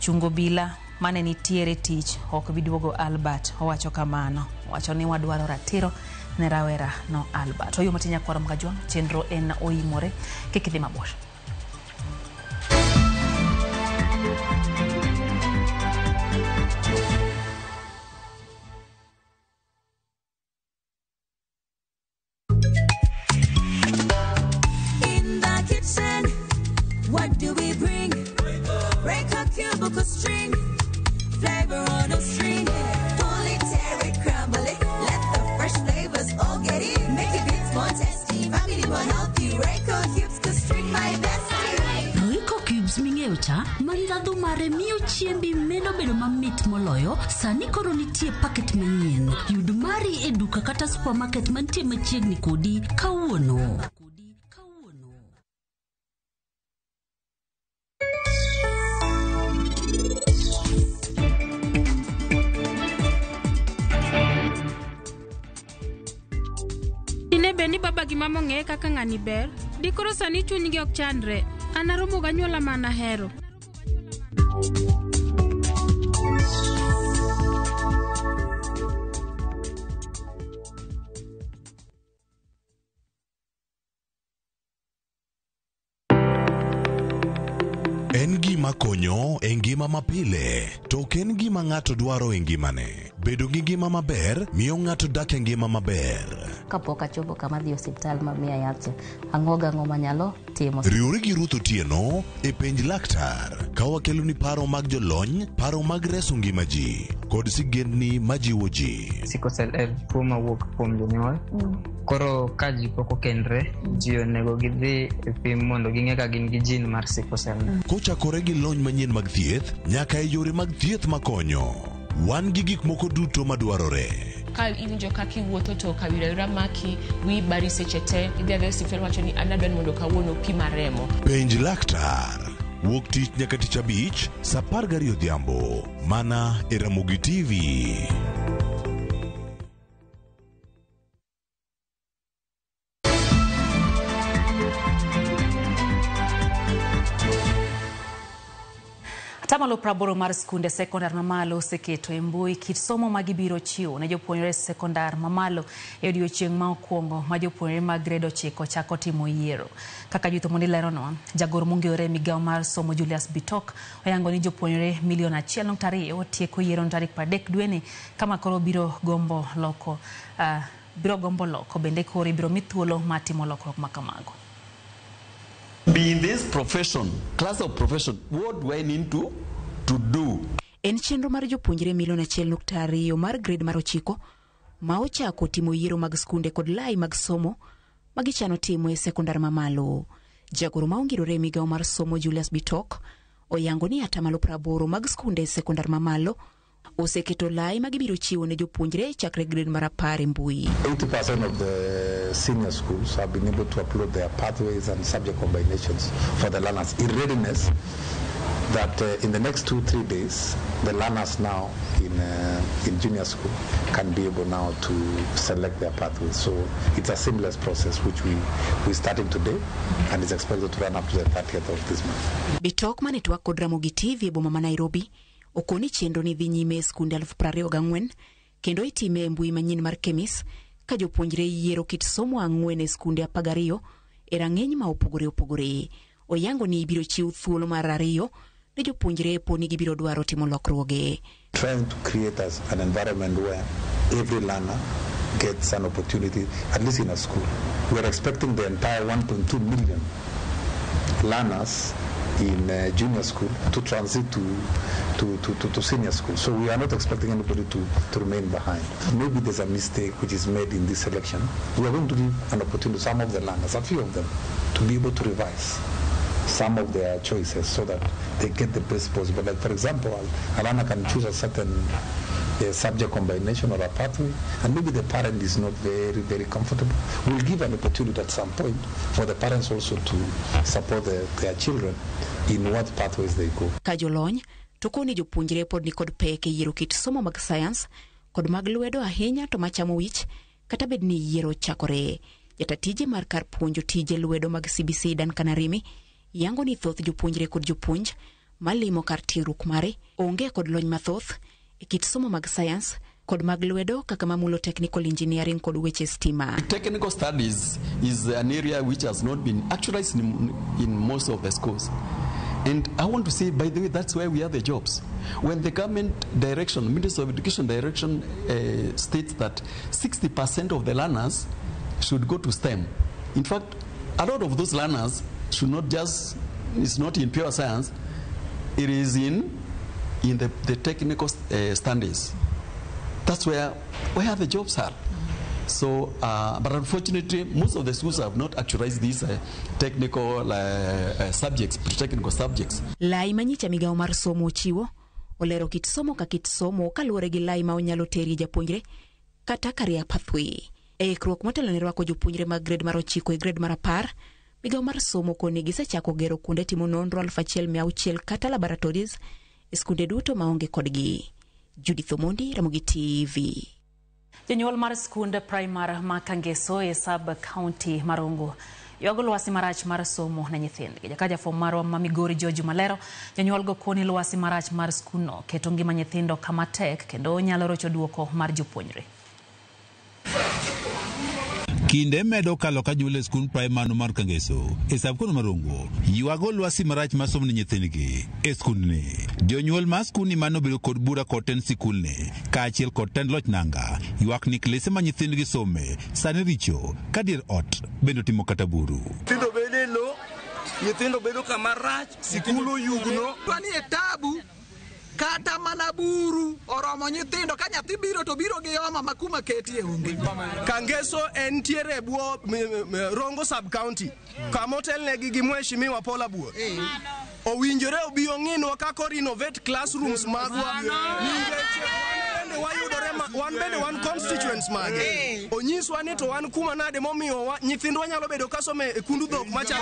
chungo bila mane nitiere tich ok biduogo Albert owacho kamano wacho ni wadwaro ratiro ne rawera no Albert oyo matinya kwara mkajwa chenro en oimore kikidhi mabor. In the kitchen, what do we bring? Break a cubicle string, flavor on a string, pull it, tear it, crumble it, let the fresh flavors all get in, make it bit more tasty, family more healthy, Reiko Cubes could string my bestie. Reiko Cubes ming'eyo cha maridadho mare miyo chiembi medo bedo mamit moloyo. Sani koro nitie paket manyien. Yud mari e duka kata supermarket mantie machiegni kodi kawuono. Beni baba gi mama ng'e kaka ng'ani ber dikoro sani chunygi ok chandre anaromo ganyuola mana hero. En gima konyo e ngima mapile, to ken gima ng'ato dwaro e ngimane. Bedo gi ngima maber miyo ng'ato dak e ngima maber. Kapok achopo kama dhi osiptal mamiya yath, ang'o manyalo timo. Riwri gi Ruth Otieno e penj laktar, ka wakelo ni paro mag jolony, paro mag reso ngima ji, kod sigendni majiwo ji. Sickle cell en tuo mawuok kuom jonyuol. Koro ka ji pok okendre, ji onego gidhi e pim mondo ging'e ka gin gi jin mar sickle cell. Kochakore gi lony manyien mag thieth, nyaka e yore mag thieth makonyo. Wan gi gik moko duto madwarore. Ka injo kaki wuotho to kawira maki wi bari seche te idhi adhi osiptal wacho ni anadwani mondo kawuono pima remo. Penj laktar wuok tich nyaka tich abich saa 12 odhiambo mana e Ramogi TV. Tamalo praboro mar skunde sekondar mamalo seketo e mbui kit somo magibiro chiwo ne jopuonjre sekondar mamalo e odiochieng' ma okwongo ma jopuonjre mag grade 9 chako timo yiero. Kaka Jutho Mondi lerono, jagoro mong'eyore migawo mar somo Julius Bitok oyango ni jopuonjre 1.2 tieko yiero tarik 3 dweni kama koro biro gombo loko bende koro biro mithuolo matimo lokruok makamago. Be in this profession, class of profession, what do I need to do? En chenro mar jopuonjre 1.2 mar grade mar 9 ma ochako timo yiero mag skunde kod lai mag somo magichano timo e sekondar mamalo. Jagoro ma ongirore migawo mar somo Julius Bitok oyango ni atamalo 80 mag skunde sekondar mamalo oseketo lai magibiro chiwo ne jopuonjre chakre grade mar 10 mbui. 80% of the senior schools have been able to upload their pathways and subject combinations for the learners in readiness that in the next 2-3 days the learners now in junior school can be able now to select their pathways. So it's a seamless process which we're starting today and is expected to run up to the 30th of this month. Bitok manetwa kod Ramogi TV e boma ma Nairobi okoni chenro ni dhi nyime e skunde 24,000 kendo itime e mbui manyien mar Kemis ka jopuonjre yiero kit somo 4 e skunde 12 e rang'eny ma opogore. Oyango ni ibiro chiw thuolo mar 2 ne jopuonjre poni gibiro dwaro timo lokruoge. Trying to create an environment where every learner gets an opportunity, at least in a school. We're expecting the entire 1.2 million learners in junior school to transit to senior school. So we are not expecting anybody to remain behind. Maybe there's a mistake which is made in this selection. We are going to give an opportunity to some of the learners, a few of them, to be able to revise some of their choices so that they get the best possible. Like for example, a learner can choose a certain subject combination or a pathway, and maybe the parent is not very, very comfortable. We'll give an opportunity at some point for the parents also to support their children in what pathways they go. Kajolony, tokoni jopuonjre pod ni kod pek e yiero kit somo mag science kod mag lwedo ahinya to machamo wich kata bed ni yiero chakore. Jatatije mar kar puonjo tije lwedo mag CBC Dan Kanarimi yango ni thoth jopuonjre kod jopuonj malimo kar tiegruok mare onge kod lony mathoth e kit somo mag science kod mag lwedo kaka mamulo technical engineering kod weche stima. Technical studies is an area which has not been actualized in most of the schools. And I want to say, by the way, that's where we have the jobs. When the government direction, Ministry of Education direction states that 60% of the learners should go to STEM. In fact, a lot of those learners should not just, it's not in pure science, it is in the technical studies. That's where the jobs are. So, but unfortunately, most of the schools have not actualized these technical subjects, pre-technical subjects. Lai manyicha migao mar somo chiwo, olero kit somo ka kit somo kaluwore gi lai ma onyalo teri japuonjre kata career pathway. E ikruok motelo ne rwako jopuonjre mag grade mar 9 e grade mar 10, migao mar somo koni gisechako gero kuonde timo nonro 1,600 kata laboratories e skunde duto maonge kodgi. Judith Omondi, Ramogi TV. Jonyuol mar skund primar ma Kangeso e sub-county Marongo yogo lwasi marach mar somo na nyithindgi. Jakaja fom marwa ma Migori George Malero, jonyuol go koni lwasi marach mar skuno keto ngima nyithindo kama tek kendo nyalo rocho duoko mar jopuonjre. Kinde medo kalo ka jule skun primar no mar Kangeso e sabkono Marongo yuago lwasi marach ma somo ni nyithindgi e skun ni. Jonyuol ma skuni mano bedo kod bura koten sikul ni ka achiel kod ten loch nanga yuak ni klese ma nyithindgi some sani richo kadir ot bendo timo kata buru. Nyithindo bede lo, nyithindo bedo kama rach, sikulu yugno. Twani e tabu kata mana buru oromo nyithindo ka nyathi biro to biro gi yoma makuma ketie onge. Kangeso entiere buo Rongo sub county kama hotel ne gi mheshimiwa Paula Buo. Owinjore obi ong'inwa kako renovate classrooms magwa wan bende wan constituents mage. Onyiswa ni to wan kuma nade momiyo nyithindwa nyalo bedo kasome e kundu dhok machal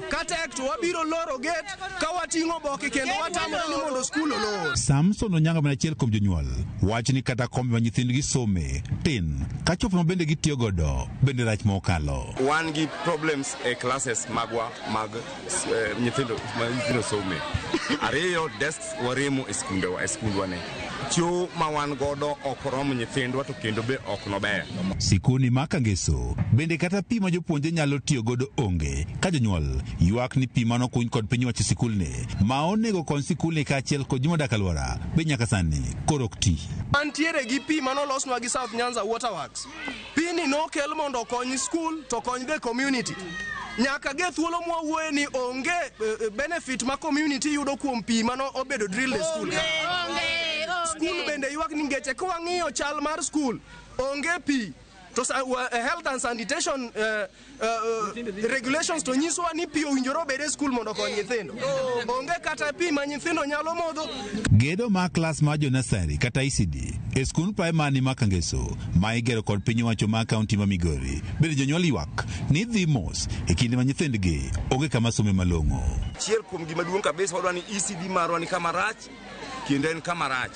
kata to wabiro loro gate ka wating'o boke kendo watamore ni mondo skul olor. Samson Onyanga mana achiel kuom jonyuol wacho ni kata kombe ma nyithindgi some tin ka chopo no bende gitiyo godo bende rach mokalo. Wan gi problems e classes magwa mag nyithindo some. Ariyo desks waremo e skundwa ne. Cho ma wan godo okrom nyithindwa to kendo be ok nober. Sikuni ma Kangeso bende kata pi ma jopuonje nyalo tiyo godo onge ka jonyuol yuak ni pi mano kuny kod piny wach sikul ne ma onego kon sikul ne ka achiel kod joma dak alwora be nyaka sani koro ok ti. Antiere gi pi mano losnwa gi South Nyanza Waterworks. Pi ni nokel mondo okony skul to kony the community. Nyaka ge thuolo mwawuoye ni onge benefit ma community yudo kuom pi mano obedo drill e skul. Skul bende yuak ni ngeche kwa ng'iyo chal mar skul onge pi to health and sanitation regulations to nyiswa ni pi owinjore obed e skul mondo kony nyithindo. Onge kata pi ma nyithindo nyalo modho. Gedo ma klas ma jonasari kata ECD e skul primary ma Kangeso ma igero kod piny wacho ma kaunti ma Migori bende jonyuol yuak ni dhi mos e kinde ma nyithindgi onge kama some malong'o. Chiel kuom gima duong' kabisa wadwa ni ECD marwa ni kama rach kendo en kama rach.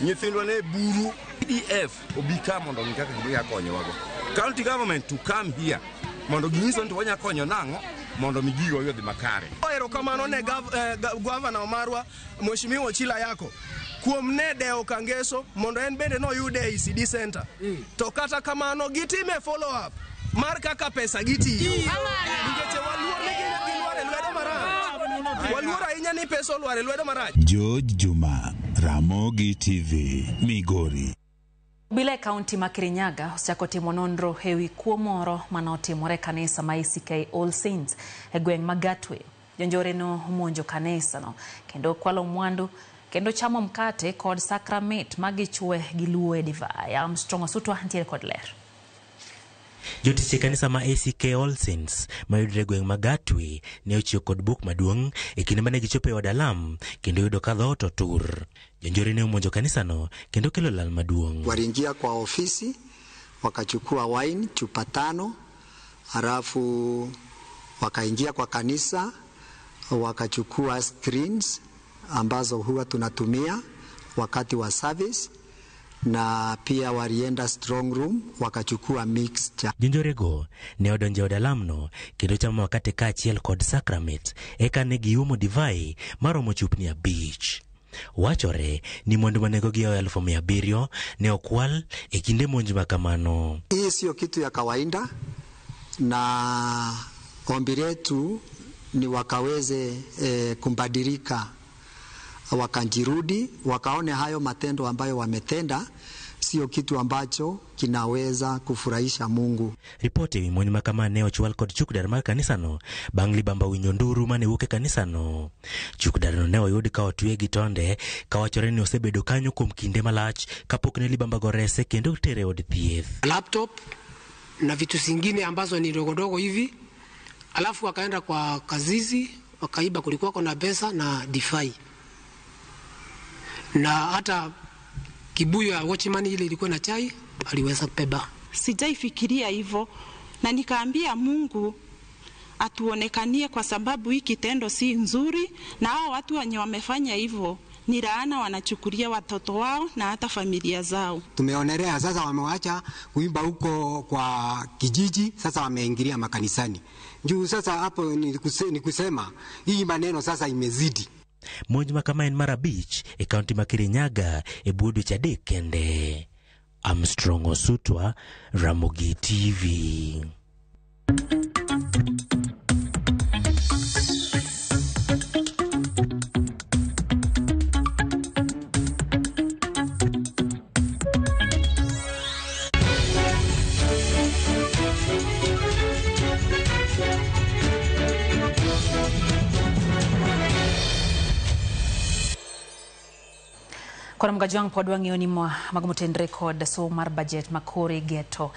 Nyithindwa ne buru EDF obika mondo ngikaka gibuya konyo wago. County government to come here mondo ginyiso ni to wanya konyo nang'o mondo migigo yodhi makare. Ero kamano ne governor marwa Mheshimiwa Chila yako kuom ne deo Kangeso mondo en bende no yude ECD center. To kata kamano gitime follow up mar kaka pesa gitiyo. Ningeche waluor ne gilware lwedo marach. Waluor ahinya ni pesa olware lwedo marach. George Juma, Ramogi TV, Migori. Bile kaunti ma Kirinyaga osechako timo nonro ewi kuo moro manotimore kanisa ma ACK All Saints e gweng' ma Gatwe. Jonjore no omonjo kanisa no kendo kwalo mwandu kendo chamo mkate kod sakramit magichwe gi luo e divai. Armstrong Osutwa ntiere kod ler. Jotich kanisa ma ACK All Saints mayudre gweng' Magatwi ne ochiwo kod buk maduong' e kinde mane gichopo e od alam kendo yudo ka dhoot otur. Jonjore ne omonjo kanisano kendo kelo lal maduong'. Waliingia kwa ofisi wakachukua wine chupa 5, halafu wakaingia kwa kanisa wakachukua screens ambazo huwa tunatumia wakati wa service, na pia walienda strong room wakachukua mixture. Jonjorego ne odonjo od alamno kendo chamo wakati kaachiel kod sakramit eka ne giumo divai maromo chupni 5. Wachore ni mwandu manego gi 700,000 ne okwal e kinde monj makamano. Hii sio kitu ya kawaida, na ombi letu ni wakaweze kumbadilika, wakanjirudi, wakaone hayo matendo ambayo wametenda sio kitu ambacho kinaweza kufurahisha Mungu. Ripoti wi monj makama ne ochwal kod chukdar mar kanisano bang' libamba winjo nduru mane wuok e kanisano. Chukdarno ne oyud ka otwe gi tonde ka wachore ni osebedo kanyo kuom kinde malach kapok ne libamba gorese kendo tere od thieth. Laptop na vitu zingine ambazo ni dogodogo hivi, alafu wakaenda kwa kazizi wakaiba, kulikuwa kuna pesa na defy, na hata kibuyu ya watchman ile ilikuwa na chai aliweza kubeba. Sijaifikiria hivyo, na nikaambia Mungu atuonekanie, kwa sababu hii kitendo si nzuri, na hao watu wenye wamefanya hivyo ni laana wanachukulia watoto wao na hata familia zao. Tumeonelea sasa wamewacha kuimba huko kwa kijiji, sasa wameingilia makanisani. Juu sasa hapo ni kusema hii maneno sasa imezidi. Monj makama en mar 5 e kaunti ma Kirinyaga e buodo cha dek kende. Armstrong Osutwa, Ramogi TV. Kwa mgajwang podwa ng'iyo ni magmutendre kod som mar budget makore geto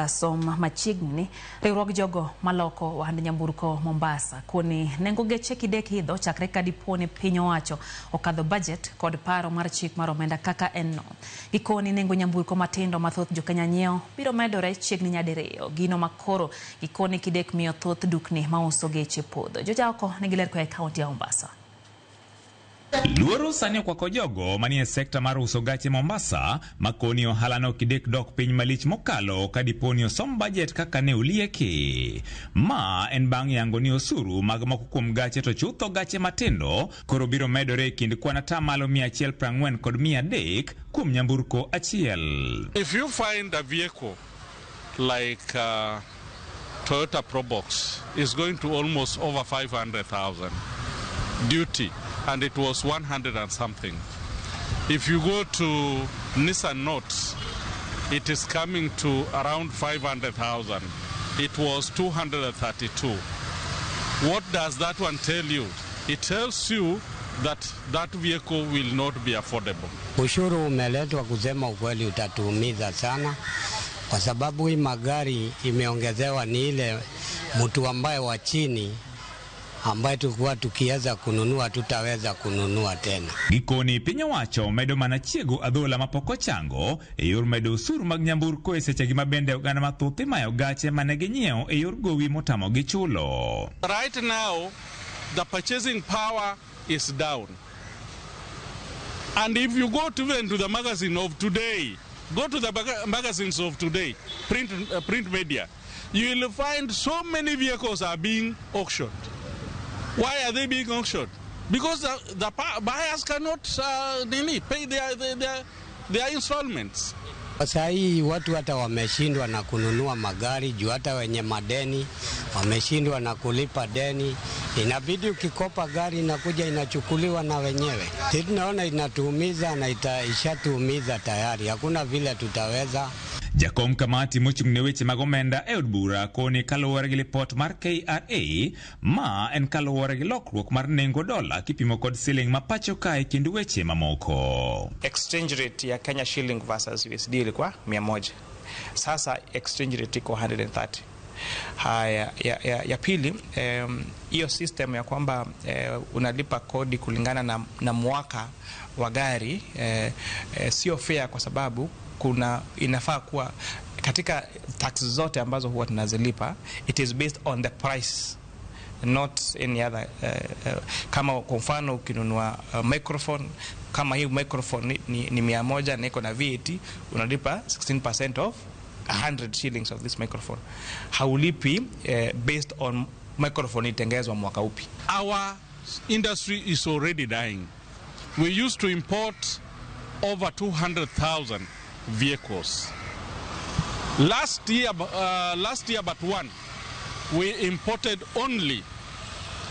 som machiegni riwruog jogo maloko ohand nyamburko Mombasa koni nengo geche kidek hidho chakre ka diponi piny owacho okadho budget kod paro mar chik mar omenda kaka enno. Gikoni nengo nyamburko matindo mathoth jokenya nyiewo biro medore chiegni nyadiriyo. Gino makoro gikoni kidek miyo thoth dukni mauso geche podho. Jojaoko negiler kwa kaunti ya Mombasa. Luoro sani kwa kojogo manie sekta mar uso gache Mombasa makoni ohala no kidek dok piny malich mokalo kadiponi osom budget kaka ne ulieki. Ma en bang' yango ni osuru mag moko kuom gache to chutho gache matindo koro biro medore kind kwana tamalo 140 kod 300 kuom nyamburko achiel. If you find a vehicle like Toyota Probox is going to almost over 500,000 duty, and it was 100 and something. If you go to Nissan Note, it is coming to around 500,000. It was 232. What does that one tell you? It tells you that that vehicle will not be affordable. Ushuru umeletwa, kusema ukweli utatuumiza sana, kwa sababu hii magari imeongezewa ni ile mtu ambaye wa chini ambaye tulikuwa tukiweza kununua tutaweza kununua tena. Gikoni piny owacho medo mana chiego adhola mapoko chango e yor medo usuru mag nyamburko e seche gi mabende oganda mathoth imayo gache mane ginyiewo e yor gowi motamo gi chulo. Right now the purchasing power is down, and if you go to even to the magazine of today, go to the magazines of today, print media, you will find so many vehicles are being auctioned. Why are they being auctioned? Because the buyers cannot pay their installments. Sasa hii watu hata wameshindwa na kununua magari juu hata wenye madeni wameshindwa na kulipa deni. Inabidi ukikopa gari inakuja inachukuliwa na wenyewe. Sisi tunaona inatuumiza na ishatuumiza tayari. Hakuna vile tutaweza. Jakom kamati mochung'ne weche mag omenda e od bura koni kaluwore gi lipot mar KRA ma en kaluwore gi lokruok mar nengo dola kipimo kod siling ma pacho kae kendo weche mamoko. Exchange rate ya Kenya shilling versus USD ilikuwa 100. Sasa exchange rate iko 130. Haya, ya pili, hiyo system ya kwamba unalipa kodi kulingana na mwaka wa gari sio fair, kwa sababu inafaa kuwa katika tax zote ambazo huwa tunazilipa, it is based on the price, not any other. Kama kwa mfano ukinunua microphone, kama hii microphone ni 100 na iko na VAT, unalipa 16% of 100 shillings of this microphone. Haulipi based on microphone itengezwa mwaka upi. Our industry is already dying. We used to import over 200,000 vehicles. Last year but one, we imported only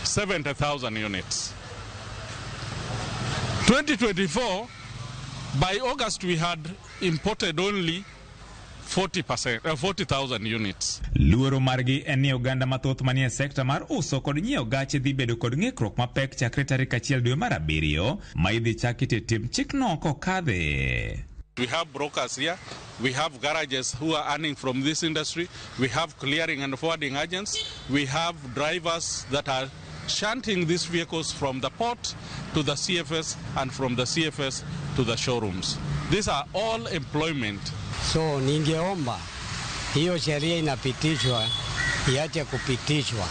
70,000 units. 2024, by August we had imported only 40,000 units. Luoro margi eni oganda mathoth manie sekta mar uso kod nyiewo gache dhi bedo kod ng'ikruok mapek chakre tarik 1 dwe mar 7 ma idhi chaki tim chikno kokadhe. We have brokers here, we have garages who are earning from this industry, we have clearing and forwarding agents, we have drivers that are shunting these vehicles from the port to the CFS and from the CFS to the showrooms. These are all employment. So ningeomba hiyo sheria inapitishwa iache kupitishwa.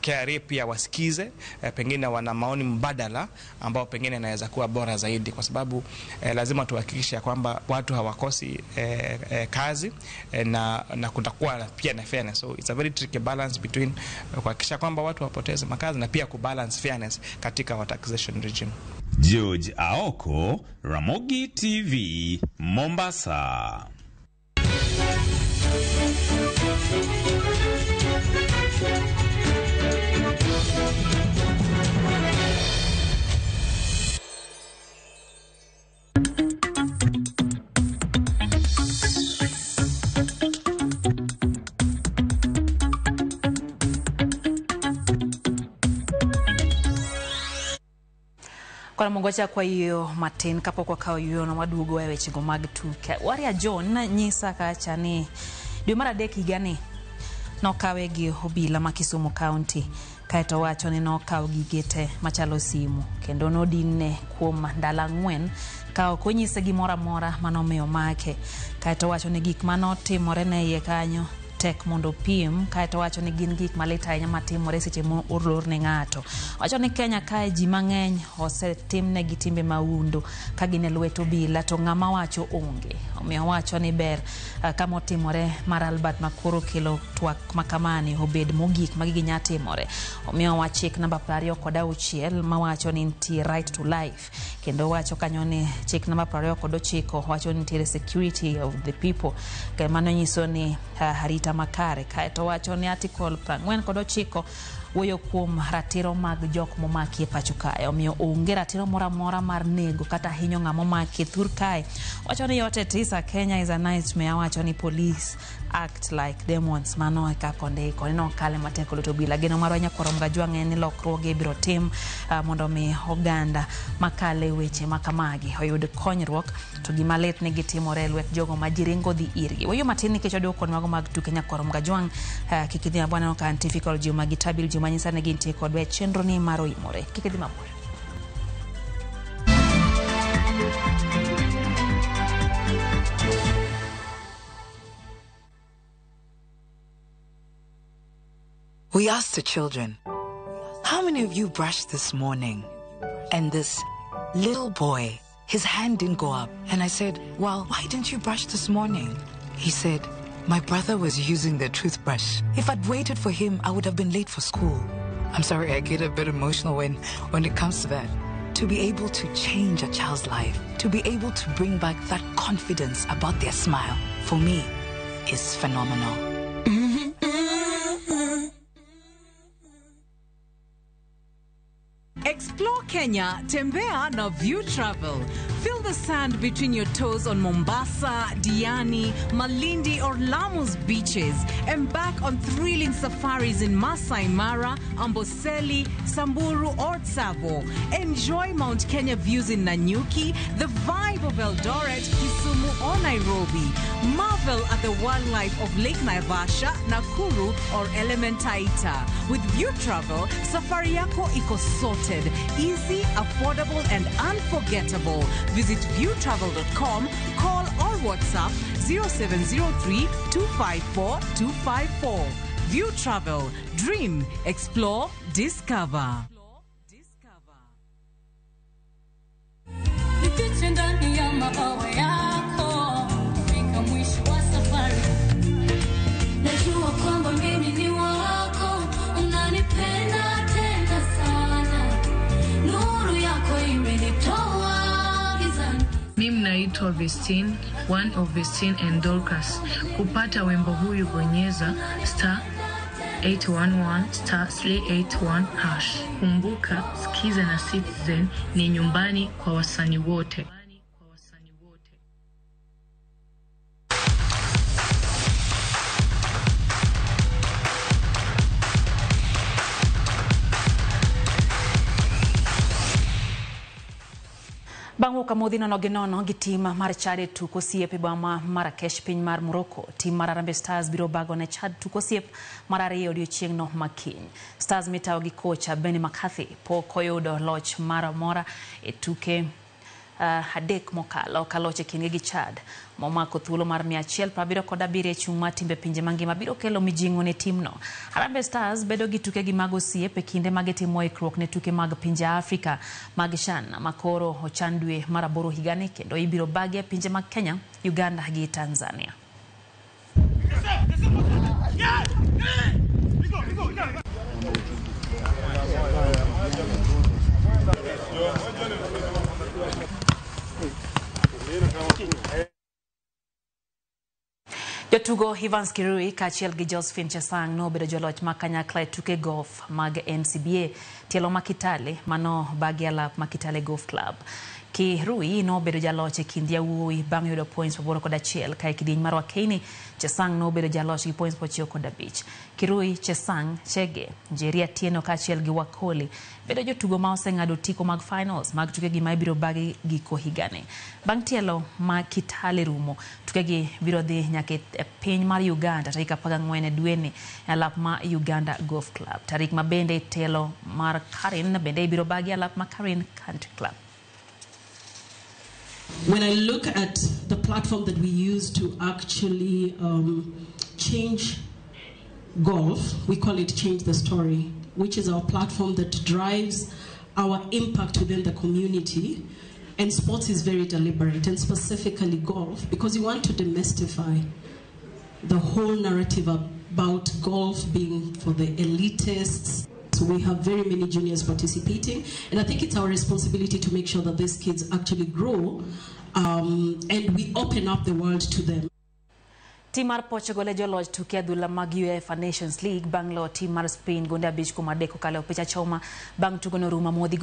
KRA pia wasikize, pengine wana maoni mbadala ambao pengine inaweza kuwa bora zaidi, kwa sababu lazima tuhakikishe kwamba watu hawakosi kazi na kutakuwa pia na fairness. So it's a very tricky balance between kuhakikisha kwamba watu wapoteze makazi na pia kubalance fairness katika taxation regime. George Aoko, Ramogi TV, Mombasa. Kwa mongocha kwa hiyo matin kapo kwa kao yuyo na wadugo wewe chigo mag tuke. Waria John na nyisa kacha ni dwe mar adek higani nokawe gi obila ma Kisumu County, kaeto wacho ni nokaw gigete machalo simu kendo nodinne kuom ndala 4 ka ok onyise gimoro amora manomiyo make, kaeto wacho ni gik manotimore ne iye kanyo tek mondo pim, kaeto wacho ni gin gik malit ahinya matimore seche moror ne ng'ato. Wacho ni Kenya kae ji mang'eny osetimne gi timbe maundo ka gin e lwet obila to ng'ama wacho onge. Omiyo wacho ni ber kama otimore mar Albert makoro kelo twak makamani obed mogik ma ginya timore. Omiyo wachik namba 26 ma wacho ni nitie right to life, kendo wacho kanyo ni chik namba 29 wacho ni nitie security of the people, ke mano nyiso ni harita makare. Kaeto wacho ni article 49 wuoyo kuom ratiro mag jok momaki e pacho kae. Omiyo onge ratiro mora mora mar nego kata hinyo ng'ama momaki thur kae. Wacho ni yote tisa Kenya is a nightmare. Wacho ni police act like demons. Mano eka konde no kale mateko luto bila geno marwa Nyakorom Gajwang' ni lokruoge biro tim mondo mi oganda makale weche makamagi oyud konyruok to gima let ne gitimore lwet jogo majiringo dhi irgi. Wuoyo matin nikech odoko mago mag tuke Nyakorom Gajwang' kikidhi abwana no scientific juma gitabil juma nyisa ne gintie kodwe chenro ni maro imore kikidhi mabor. We asked the children, how many of you brushed this morning? And this little boy, his hand didn't go up. And I said, well, why didn't you brush this morning? He said, my brother was using the toothbrush. If I'd waited for him, I would have been late for school. I'm sorry, I get a bit emotional when it comes to that. To be able to change a child's life, to be able to bring back that confidence about their smile, for me, is phenomenal. Explore Kenya, tembea na View Travel. Feel the sand between your toes on Mombasa, Diani, Malindi or Lamu's beaches. Embark on thrilling safaris in Masai Mara, Amboseli, Samburu or Tsavo. Enjoy Mount Kenya views in Nanyuki, the vibe of Eldoret, Kisumu or Nairobi. Marvel at the wildlife of Lake Naivasha, Nakuru or Elementaita. With View Travel, safari yako iko sorted, easy, affordable and unforgettable. Visit viewtravel.com, call or WhatsApp 0703 254 254. View Travel. Dream, explore, discover. Najua kwamba mimi ni wako, unanipenda tena sana. Nuru yako imenitoa gizani. Mimi naitwa Vestine, one of Vestine and Dorcas. Kupata wimbo huyu bonyeza *811*81#. Kumbuka, Skiza na Citizen ni nyumbani kwa wasanii wote. Bango kamodhino nogenono gi tim mar chade tuko siep bama Marrakesh piny mar Morocco. Tim mar Harambee Stars biro bago ne Chad tuko siep mar ariyo odiochieng'no makiny. Stars mitayo gi kocha Benny McCarthy pok oyudo loch mara mora e tuke adek mokalo kaloche kindgi gi Chad. Momako thuolo mar 177 chung' mar timbe pinje mangima biro kelo mijing'o ne timno. Harambee Stars bedo gi tuke gi mag osiep e kinde mag timo ikruok ne tuke mag pinje Afrika mag CHAN makoro ochan dwe mar 8 higani kendo ibiro bagi e pinje mag Kenya, Uganda gi Tanzania. Jotugo Evans Kirui kachiel gi Josephine Chesang no bedo joloch makanyakla e tuke golf mag NCBA tielo makitale mano bagi alap makitale Golf Club. Kirui no bedo jaloch e kind yawuowi bang' yudo points 81 ka e kidieny mar Wakeni. Chesang no bedo jaloch gi points 95. Kirui, Chesang, Chege, Njeri Atieno kachiel gi Wakoli bedo jotugo ma oseng'ado tiko mag finals mag tuke gi ma ibiro bagi giko higani. Bang' tielo ma Kitale rumo, tuke gi biro dhi nyaka e piny mar Uganda tarik 14 dweni e alap ma Uganda Golf Club. Tarik ma bende tielo mar Karin bende ibiro bagi alap ma Karin Country Club. When I look at the platform that we use to actually change golf, we call it Change the Story, which is our platform that drives our impact within the community. And sports is very deliberate, and specifically golf, because you want to demystify the whole narrative about golf being for the elitists. So we have very many juniors participating, and I think it's our responsibility to make sure that these kids actually grow and we open up the world to them. Team mar Portugal e joloch tuke adhula mag UEFA Nations League bang' lo team mar Spain gonde 5-3 kokalo picha choma bang' tugo no Roma modhi